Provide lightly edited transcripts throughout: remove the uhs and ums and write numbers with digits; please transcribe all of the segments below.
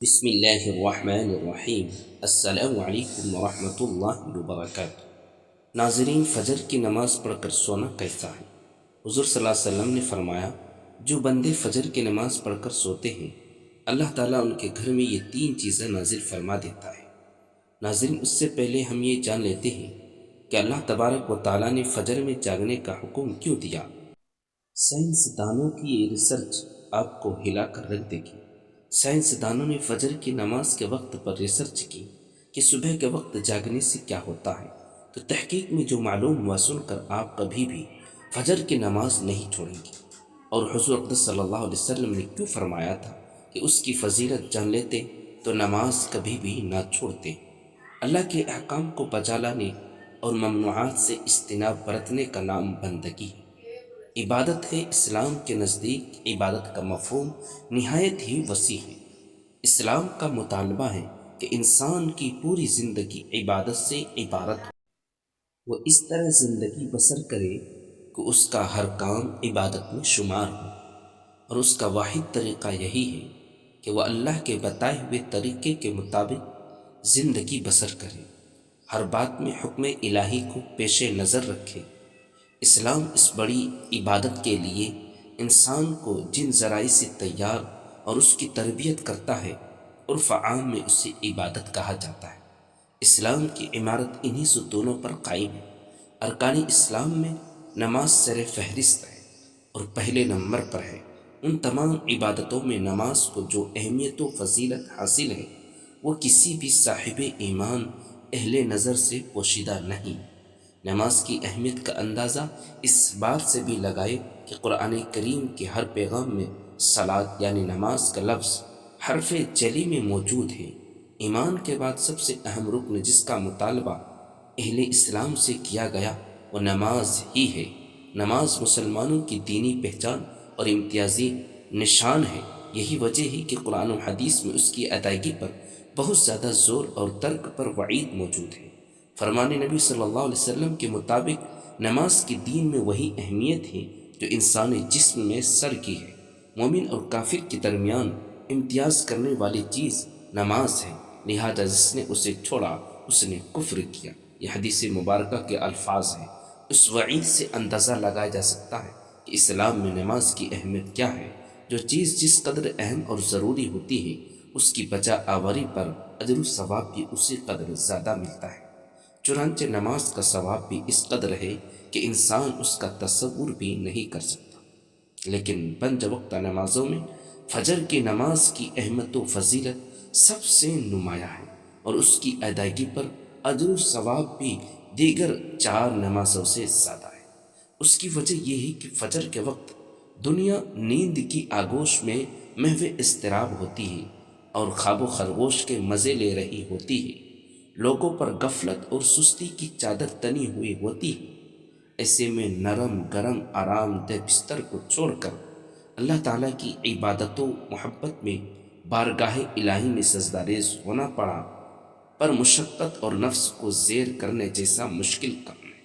بسم اللہ الرحمن الرحیم۔ السلام علیکم ورحمۃ اللہ وبرکاتہ۔ ناظرین، فجر کی نماز پڑھ کر سونا کیسا ہے؟ حضور صلی اللہ علیہ وسلم نے فرمایا، جو بندے فجر کی نماز پڑھ کر سوتے ہیں اللہ تعالیٰ ان کے گھر میں یہ 3 چیزیں نازل فرما دیتا ہے۔ ناظرین، اس سے پہلے ہم یہ جان لیتے ہیں کہ اللہ تبارک و تعالیٰ نے فجر میں جاگنے کا حکم کیوں دیا۔ سائنسدانوں کی یہ ریسرچ آپ کو ہلا کر رکھ دے گی۔ سائنسدانوں نے فجر کی نماز کے وقت پر ریسرچ کی کہ صبح کے وقت جاگنے سے کیا ہوتا ہے، تو تحقیق میں جو معلوم ہوا سن کر آپ کبھی بھی فجر کی نماز نہیں چھوڑیں گے۔ اور حضور اقدس صلی اللہ علیہ وسلم نے کیوں فرمایا تھا کہ اس کی فضیلت جان لیتے تو نماز کبھی بھی نہ چھوڑتے۔ اللہ کے احکام کو بجا لانے اور ممنوعات سے اجتناب برتنے کا نام بندگی ہے، عبادت ہے۔ اسلام کے نزدیک عبادت کا مفہوم نہایت ہی وسیع ہے۔ اسلام کا مطالبہ ہے کہ انسان کی پوری زندگی عبادت سے عبارت ہو، وہ اس طرح زندگی بسر کرے کہ اس کا ہر کام عبادت میں شمار ہو، اور اس کا واحد طریقہ یہی ہے کہ وہ اللہ کے بتائے ہوئے طریقے کے مطابق زندگی بسر کرے، ہر بات میں حکم الہی کو پیش نظر رکھے۔ اسلام اس بڑی عبادت کے لیے انسان کو جن ذرائع سے تیار اور اس کی تربیت کرتا ہے، عرف عام میں اسے عبادت کہا جاتا ہے۔ اسلام کی عمارت انہی ستونوں پر قائم ہے۔ ارکان اسلام میں نماز سر فہرست ہے اور پہلے نمبر پر ہے۔ ان تمام عبادتوں میں نماز کو جو اہمیت و فضیلت حاصل ہے وہ کسی بھی صاحب ایمان اہل نظر سے پوشیدہ نہیں۔ نماز کی اہمیت کا اندازہ اس بات سے بھی لگائے کہ قرآن کریم کے ہر پیغام میں صلاۃ یعنی نماز کا لفظ حرف جلی میں موجود ہے۔ ایمان کے بعد سب سے اہم رکن جس کا مطالبہ اہل اسلام سے کیا گیا وہ نماز ہی ہے۔ نماز مسلمانوں کی دینی پہچان اور امتیازی نشان ہے۔ یہی وجہ ہے کہ قرآن و حدیث میں اس کی ادائیگی پر بہت زیادہ زور اور ترک پر وعید موجود ہے۔ فرمان نبی صلی اللہ علیہ وسلم کے مطابق نماز کی دین میں وہی اہمیت ہے جو انسانی جسم میں سر کی ہے۔ مومن اور کافر کے درمیان امتیاز کرنے والی چیز نماز ہے، لہذا جس نے اسے چھوڑا اس نے کفر کیا۔ یہ حدیث مبارکہ کے الفاظ ہیں۔ اس وعید سے اندازہ لگایا جا سکتا ہے کہ اسلام میں نماز کی اہمیت کیا ہے۔ جو چیز جس قدر اہم اور ضروری ہوتی ہے اس کی بجا آوری پر اجر و ثواب بھی اسی قدر زیادہ ملتا ہے۔ چنانچہ نماز کا ثواب بھی اس قدر ہے کہ انسان اس کا تصور بھی نہیں کر سکتا۔ لیکن پنج وقتہ نمازوں میں فجر کی نماز کی اہمیت و فضیلت سب سے نمایاں ہے، اور اس کی ادائیگی پر اجر و ثواب بھی دیگر 4 نمازوں سے زیادہ ہے۔ اس کی وجہ یہ ہے کہ فجر کے وقت دنیا نیند کی آگوش میں محو اضطراب ہوتی ہے اور خواب و خرگوش کے مزے لے رہی ہوتی ہے۔ لوگوں پر غفلت اور سستی کی چادر تنی ہوئی ہوتی ہے۔ ایسے میں نرم گرم آرام دہ بستر کو چھوڑ کر اللہ تعالیٰ کی عبادت و محبت میں بارگاہ الہی میں سجدہ ریز ہونا پڑا پر مشقت اور نفس کو زیر کرنے جیسا مشکل کام ہے۔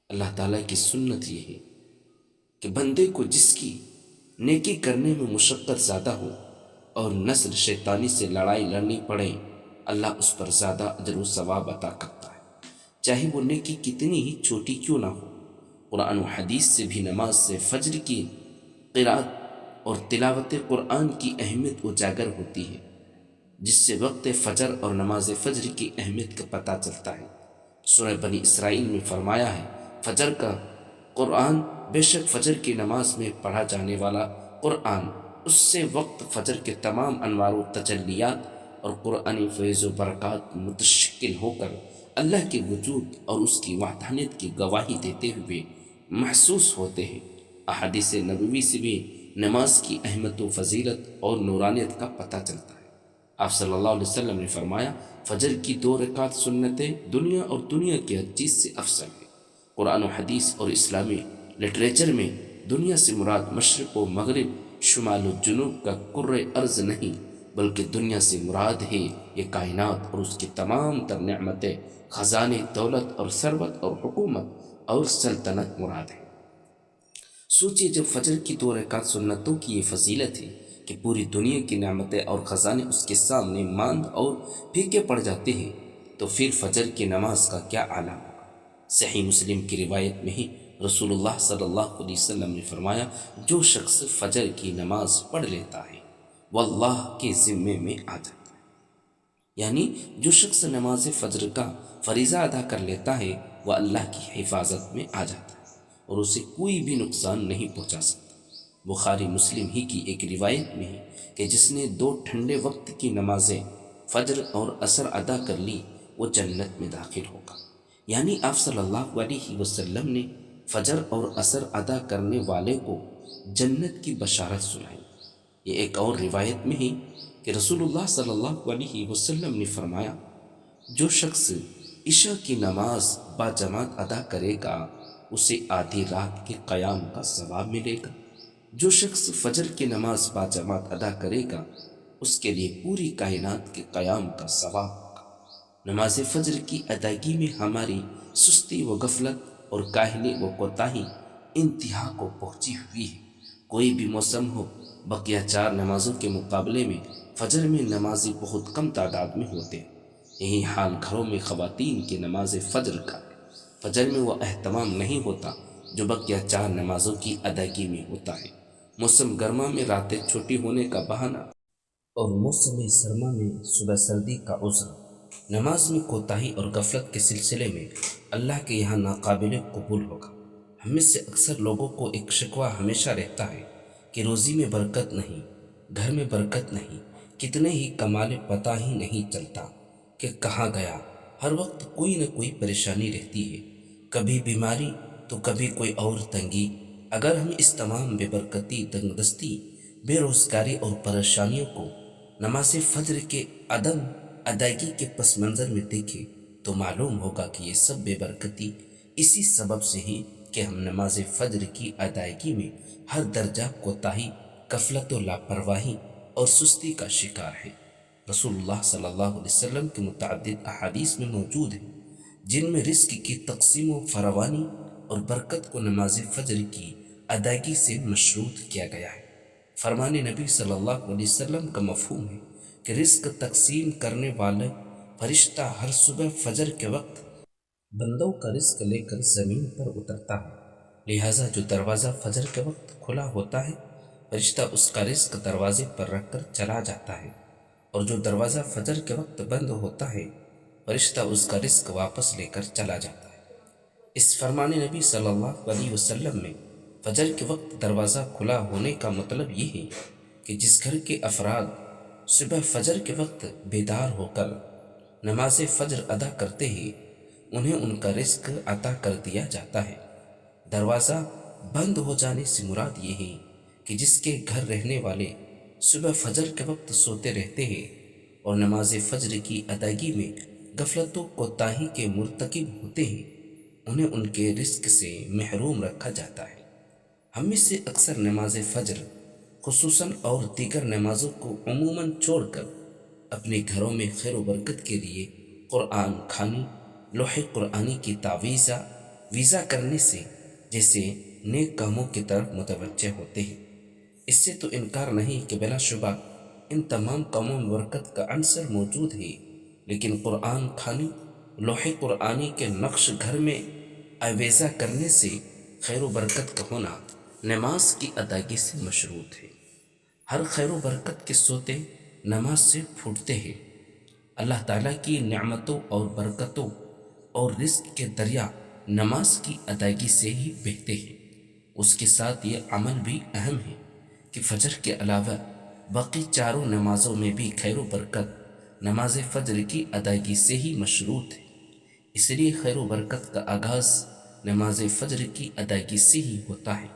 اللہ تعالیٰ کی سنت یہ ہے کہ بندے کو جس کی نیکی کرنے میں مشقت زیادہ ہو اور نسل شیطانی سے لڑائی لڑنی پڑے، اللہ اس پر زیادہ اجر و ثواب عطا کرتا ہے، چاہے وہ نیکی کتنی ہی چھوٹی کیوں نہ ہو۔ قرآن و حدیث سے بھی نماز سے فجر کی قرات اور تلاوت قرآن کی اہمیت اجاگر ہوتی ہے، جس سے وقت فجر اور نماز فجر کی اہمیت کا پتہ چلتا ہے۔ سورہ بنی اسرائیل میں فرمایا ہے، فجر کا قرآن، بے شک فجر کی نماز میں پڑھا جانے والا قرآن، اس سے وقت فجر کے تمام انوار و تجلیات اور قرآنی فیض و برکات متشکل ہو کر اللہ کے وجود اور اس کی وحدانیت کی گواہی دیتے ہوئے محسوس ہوتے ہیں۔ احادیث نبوی سے بھی نماز کی اہمیت و فضیلت اور نورانیت کا پتہ چلتا ہے۔ آپ صلی اللہ علیہ وسلم نے فرمایا، فجر کی 2 رکعت سنتیں دنیا اور دنیا کی ہر چیز سے افضل ہے۔ قرآن و حدیث اور اسلامی لٹریچر میں دنیا سے مراد مشرق و مغرب، شمال و جنوب کا کرۂ ارض نہیں، بلکہ دنیا سے مراد ہے یہ کائنات اور اس کی تمام تر نعمتیں، خزانے، دولت اور ثروت اور حکومت اور سلطنت مراد ہے۔ سوچئے، جب فجر کی 2 رکعت سنتوں کی یہ فضیلت ہے کہ پوری دنیا کی نعمتیں اور خزانے اس کے سامنے ماند اور پھیکے پڑ جاتے ہیں، تو پھر فجر کی نماز کا کیا عالم ہوگا۔ صحیح مسلم کی روایت میں ہی رسول اللہ صلی اللہ علیہ وسلم نے فرمایا، جو شخص فجر کی نماز پڑھ لیتا ہے وہ اللہ کے ذمے میں آ جاتا ہے، یعنی جو شخص نماز فجر کا فریضہ ادا کر لیتا ہے وہ اللہ کی حفاظت میں آ جاتا ہے اور اسے کوئی بھی نقصان نہیں پہنچا سکتا۔ بخاری مسلم ہی کی ایک روایت میں ہے کہ جس نے 2 ٹھنڈے وقت کی نمازیں فجر اور عصر ادا کر لی وہ جنت میں داخل ہوگا، یعنی آپ صلی اللہ علیہ وسلم نے فجر اور عصر ادا کرنے والے کو جنت کی بشارت سنائی۔ یہ ایک اور روایت میں ہے کہ رسول اللہ صلی اللہ علیہ وسلم نے فرمایا، جو شخص عشاء کی نماز باجماعت ادا کرے گا اسے آدھی رات کے قیام کا ثواب ملے گا، جو شخص فجر کی نماز باجماعت ادا کرے گا اس کے لیے پوری کائنات کے قیام کا ثواب ہوگا۔ نماز فجر کی ادائیگی میں ہماری سستی و غفلت اور کاہلی و کوتاہی انتہا کو پہنچی ہوئی ہے۔ کوئی بھی موسم ہو، بقیہ 4 نمازوں کے مقابلے میں فجر میں نمازی بہت کم تعداد میں ہوتے ہیں۔ یہی حال گھروں میں خواتین کی نماز فجر کا ہے۔ فجر میں وہ اہتمام نہیں ہوتا جو بقیہ 4 نمازوں کی ادائیگی میں ہوتا ہے۔ موسم گرما میں راتیں چھوٹی ہونے کا بہانہ اور موسم سرما میں صبح سردی کا عذر، نماز میں کوتاہی اور غفلت کے سلسلے میں اللہ کے یہاں ناقابل قبول ہوگا۔ ہم میں سے اکثر لوگوں کو ایک شکوہ ہمیشہ رہتا ہے کہ روزی میں برکت نہیں، گھر میں برکت نہیں، کتنے ہی کمالے پتہ ہی نہیں چلتا کہ کہاں گیا۔ ہر وقت کوئی نہ کوئی پریشانی رہتی ہے، کبھی بیماری تو کبھی کوئی اور تنگی۔ اگر ہم اس تمام بے برکتی، تنگ دستی، بے روزگاری اور پریشانیوں کو نماز فجر کے عدم ادائیگی کے پس منظر میں دیکھیں تو معلوم ہوگا کہ یہ سب بے برکتی اسی سبب سے ہی کہ ہم نماز فجر کی ادائیگی میں ہر درجہ کوتاہی، غفلت و لاپرواہی اور سستی کا شکار ہے۔ رسول اللہ صلی اللہ علیہ وسلم کے متعدد احادیث میں موجود ہیں جن میں رزق کی تقسیم و فراوانی اور برکت کو نماز فجر کی ادائیگی سے مشروط کیا گیا ہے۔ فرمان نبی صلی اللہ علیہ وسلم کا مفہوم ہے کہ رزق تقسیم کرنے والے فرشتہ ہر صبح فجر کے وقت بندوں کا رزق لے کر زمین پر اترتا ہے، لہٰذا جو دروازہ فجر کے وقت کھلا ہوتا ہے فرشتہ اس کا رزق دروازے پر رکھ کر چلا جاتا ہے، اور جو دروازہ فجر کے وقت بند ہوتا ہے فرشتہ اس کا رزق واپس لے کر چلا جاتا ہے۔ اس فرمان نبی صلی اللہ علیہ وسلم میں فجر کے وقت دروازہ کھلا ہونے کا مطلب یہ ہے کہ جس گھر کے افراد صبح فجر کے وقت بیدار ہو کر نماز فجر ادا کرتے ہیں انہیں ان کا رزق عطا کر دیا جاتا ہے۔ دروازہ بند ہو جانے سے مراد یہ ہے کہ جس کے گھر رہنے والے صبح فجر کے وقت سوتے رہتے ہیں اور نماز فجر کی ادائیگی میں غفلت و کوتاہی کے مرتکب ہوتے ہیں انہیں ان کے رزق سے محروم رکھا جاتا ہے۔ ہم میں سے اکثر نماز فجر خصوصاً اور دیگر نمازوں کو عموماً چھوڑ کر اپنے گھروں میں خیر و برکت کے لیے قرآن خوانی، لوح قرآنی کی ویزا کرنے سے جیسے نیک کاموں کی طرف متوجہ ہوتے ہیں۔ اس سے تو انکار نہیں کہ بلا شبہ ان تمام کاموں میں برکت کا عنصر موجود ہے، لیکن قرآن خوانی، لوح قرآنی کے نقش گھر میں آویزہ کرنے سے خیر و برکت کا ہونا نماز کی ادائیگی سے مشروط ہے۔ ہر خیر و برکت کے سوتے نماز سے پھوٹتے ہیں۔ اللہ تعالیٰ کی نعمتوں اور برکتوں اور رزق کے دریا نماز کی ادائیگی سے ہی بہتے ہیں۔ اس کے ساتھ یہ عمل بھی اہم ہے کہ فجر کے علاوہ باقی 4 نمازوں میں بھی خیر و برکت نماز فجر کی ادائیگی سے ہی مشروط ہے۔ اس لیے خیر و برکت کا آغاز نماز فجر کی ادائیگی سے ہی ہوتا ہے۔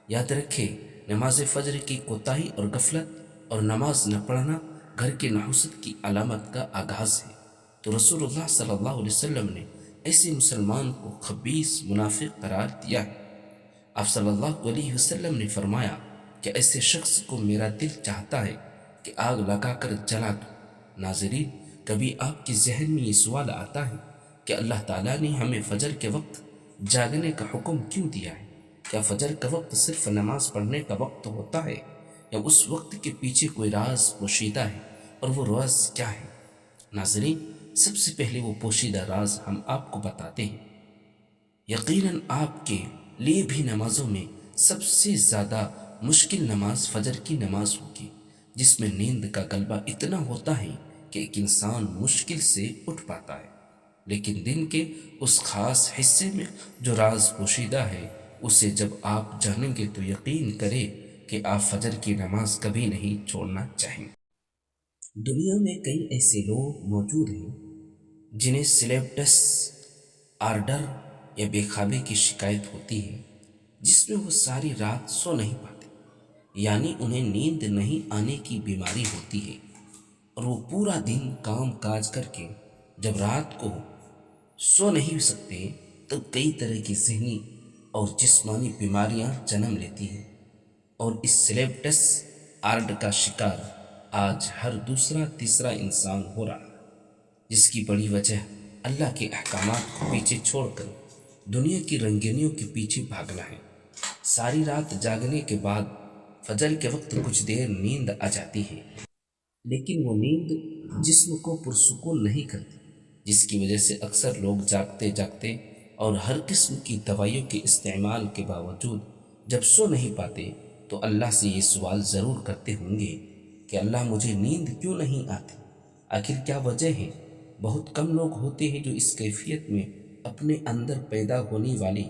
یاد رکھیں، نماز فجر کی کوتاہی اور غفلت اور نماز نہ پڑھنا گھر کی نحوست کی علامت کا آغاز ہے۔ تو رسول اللہ صلی اللہ علیہ وسلم نے ایسے مسلمان کو خبیث، منافق قرار دیا ہے۔ آپ صلی اللہ علیہ وسلم نے فرمایا کہ ایسے شخص کو میرا دل چاہتا ہے کہ آگ لگا کر جلا دوں۔ ناظرین، کبھی آپ کے ذہن میں یہ سوال آتا ہے کہ اللہ تعالیٰ نے ہمیں فجر کے وقت جاگنے کا حکم کیوں دیا ہے؟ کیا فجر کا وقت صرف نماز پڑھنے کا وقت ہوتا ہے یا اس وقت کے پیچھے کوئی راز پوشیدہ ہے، اور وہ راز کیا ہے؟ ناظرین، سب سے پہلے وہ پوشیدہ راز ہم آپ کو بتاتے ہیں۔ یقیناً آپ کے لیے بھی نمازوں میں سب سے زیادہ مشکل نماز فجر کی نماز ہوگی، جس میں نیند کا غلبہ اتنا ہوتا ہے کہ ایک انسان مشکل سے اٹھ پاتا ہے۔ لیکن دن کے اس خاص حصے میں جو راز پوشیدہ ہے، اسے جب آپ جانیں گے تو یقین کریں کہ آپ فجر کی نماز کبھی نہیں چھوڑنا چاہیں گے۔ دنیا میں کئی ایسے لوگ موجود ہیں جنہیں سلیپٹس آرڈر یا بے خوابی کی شکایت ہوتی ہے، جس میں وہ ساری رات سو نہیں پاتے، یعنی انہیں نیند نہیں آنے کی بیماری ہوتی ہے، اور وہ پورا دن کام کاج کر کے جب رات کو سو نہیں سکتے تو کئی طرح کی ذہنی اور جسمانی بیماریاں جنم لیتی ہیں، اور اس سلیپٹس آرڈ کا شکار آج ہر دوسرا تیسرا انسان ہو رہا ہے، جس کی بڑی وجہ اللہ کے احکامات کو پیچھے چھوڑ کر دنیا کی رنگینیوں کے پیچھے بھاگنا ہے۔ ساری رات جاگنے کے بعد فجر کے وقت کچھ دیر نیند آ جاتی ہے، لیکن وہ نیند جسم کو پرسکون نہیں کرتی، جس کی وجہ سے اکثر لوگ جاگتے جاگتے اور ہر قسم کی دوائیوں کے استعمال کے باوجود جب سو نہیں پاتے تو اللہ سے یہ سوال ضرور کرتے ہوں گے کہ اللہ مجھے نیند کیوں نہیں آتی؟ آخر کیا وجہ ہے؟ بہت کم لوگ ہوتے ہیں جو اس کیفیت میں اپنے اندر پیدا ہونے والی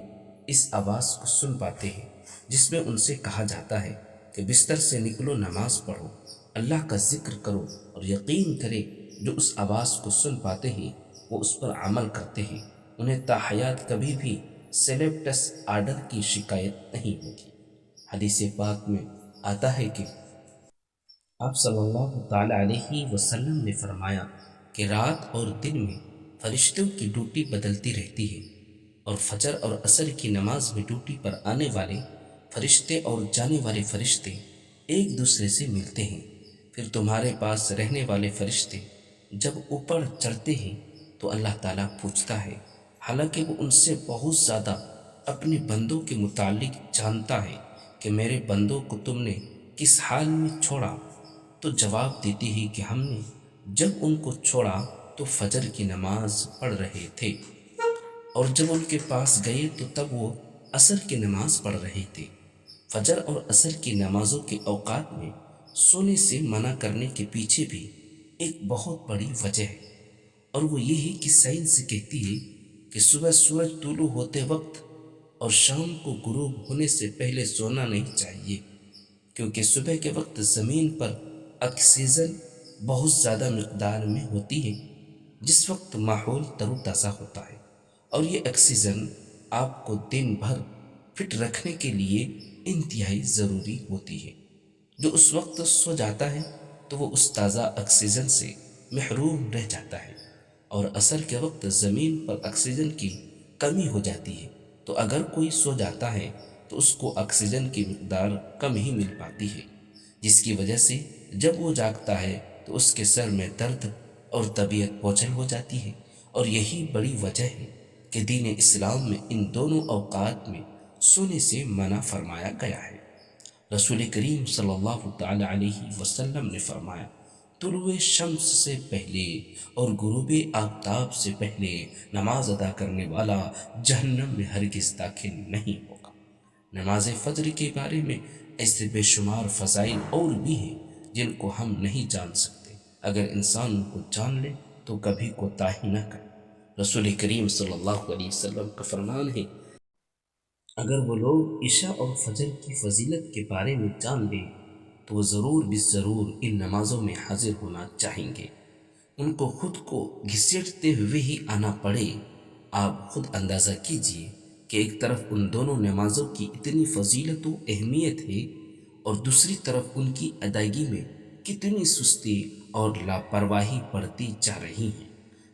اس آواز کو سن پاتے ہیں، جس میں ان سے کہا جاتا ہے کہ بستر سے نکلو، نماز پڑھو، اللہ کا ذکر کرو، اور یقین کرے جو اس آواز کو سن پاتے ہیں وہ اس پر عمل کرتے ہیں، انہیں تاحیات کبھی بھی سلیپٹس آرڈر کی شکایت نہیں ہوگی۔ حدیث پاک میں آتا ہے کہ آپ صلی اللہ تعالی علیہ وسلم نے فرمایا کہ رات اور دن میں فرشتوں کی ڈیوٹی بدلتی رہتی ہے، اور فجر اور عصر کی نماز میں ڈیوٹی پر آنے والے فرشتے اور جانے والے فرشتے ایک دوسرے سے ملتے ہیں۔ پھر تمہارے پاس رہنے والے فرشتے جب اوپر چڑھتے ہیں تو اللہ تعالیٰ پوچھتا ہے، حالانکہ وہ ان سے بہت زیادہ اپنے بندوں کے متعلق جانتا ہے، کہ میرے بندوں کو تم نے کس حال میں چھوڑا؟ تو جواب دیتی ہے کہ ہم نے جب ان کو چھوڑا تو فجر کی نماز پڑھ رہے تھے، اور جب ان کے پاس گئے تو تب وہ عصر کی نماز پڑھ رہے تھے۔ فجر اور عصر کی نمازوں کے اوقات میں سونے سے منع کرنے کے پیچھے بھی ایک بہت بڑی وجہ ہے، اور وہ یہ ہے کہ سائنس کہتی ہے کہ صبح سورج طلوع ہوتے وقت اور شام کو غروب ہونے سے پہلے سونا نہیں چاہیے، کیونکہ صبح کے وقت زمین پر آکسیجن بہت زیادہ مقدار میں ہوتی ہے، جس وقت ماحول تر و تازہ ہوتا ہے، اور یہ آکسیجن آپ کو دن بھر فٹ رکھنے کے لیے انتہائی ضروری ہوتی ہے۔ جو اس وقت سو جاتا ہے تو وہ اس تازہ آکسیجن سے محروم رہ جاتا ہے، اور عصر کے وقت زمین پر آکسیجن کی کمی ہو جاتی ہے، تو اگر کوئی سو جاتا ہے تو اس کو آکسیجن کی مقدار کم ہی مل پاتی ہے، جس کی وجہ سے جب وہ جاگتا ہے تو اس کے سر میں درد اور طبیعت بوجھل ہو جاتی ہے، اور یہی بڑی وجہ ہے کہ دین اسلام میں ان دونوں اوقات میں سونے سے منع فرمایا گیا ہے۔ رسول کریم صلی اللہ تعالی علیہ وسلم نے فرمایا، طلوع شمس سے پہلے اور غروب آفتاب سے پہلے نماز ادا کرنے والا جہنم میں ہرگز داخل نہیں ہوگا۔ نماز فجر کے بارے میں ایسے بے شمار فضائل اور بھی ہیں جن کو ہم نہیں جان سکتے، اگر انسان ان کو جان لے تو کبھی کوتاہی نہ کرے۔ رسول کریم صلی اللہ علیہ وسلم کا فرمان ہے، اگر وہ لوگ عشاء اور فجر کی فضیلت کے بارے میں جان لیں تو وہ ضرور ضرور ان نمازوں میں حاضر ہونا چاہیں گے، ان کو خود کو گھسیٹتے ہوئے ہی آنا پڑے۔ آپ خود اندازہ کیجئے کہ ایک طرف ان دونوں نمازوں کی اتنی فضیلت و اہمیت ہے، اور دوسری طرف ان کی ادائیگی میں کتنی سستی اور لاپرواہی بڑھتی جا رہی ہے۔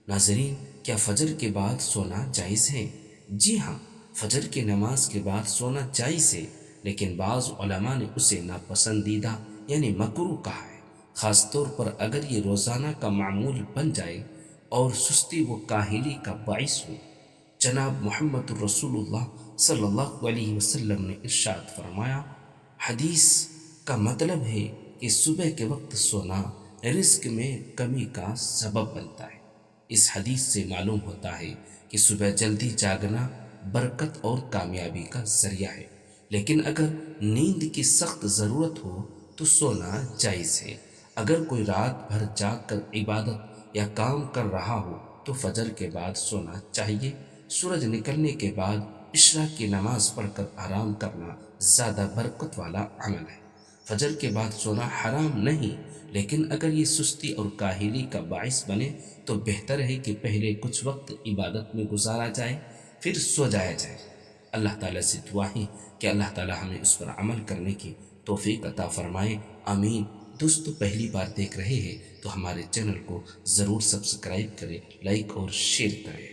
ناظرین، کیا فجر کے بعد سونا جائز ہے؟ جی ہاں، فجر کی نماز کے بعد سونا جائز ہے، لیکن بعض علماء نے اسے ناپسندیدہ یعنی مکروہ کہا ہے، خاص طور پر اگر یہ روزانہ کا معمول بن جائے اور سستی و کاہلی کا باعث ہو۔ جناب محمد الرسول اللہ صلی اللہ علیہ وسلم نے ارشاد فرمایا، حدیث کا مطلب ہے کہ صبح کے وقت سونا رزق میں کمی کا سبب بنتا ہے۔ اس حدیث سے معلوم ہوتا ہے کہ صبح جلدی جاگنا برکت اور کامیابی کا ذریعہ ہے، لیکن اگر نیند کی سخت ضرورت ہو تو سونا جائز ہے۔ اگر کوئی رات بھر جاگ کر عبادت یا کام کر رہا ہو تو فجر کے بعد سونا چاہیے۔ سورج نکلنے کے بعد عشاء کی نماز پڑھ کر آرام کرنا زیادہ برکت والا عمل ہے۔ فجر کے بعد سونا حرام نہیں، لیکن اگر یہ سستی اور کاہلی کا باعث بنے تو بہتر ہے کہ پہلے کچھ وقت عبادت میں گزارا جائے پھر سو جایا جائے۔ اللہ تعالیٰ سے دعا ہے کہ اللہ تعالیٰ ہمیں اس پر عمل کرنے کی توفیق عطا فرمائے، آمین۔ دوستو، پہلی بار دیکھ رہے ہیں تو ہمارے چینل کو ضرور سبسکرائب کریں، لائک اور شیئر کریں۔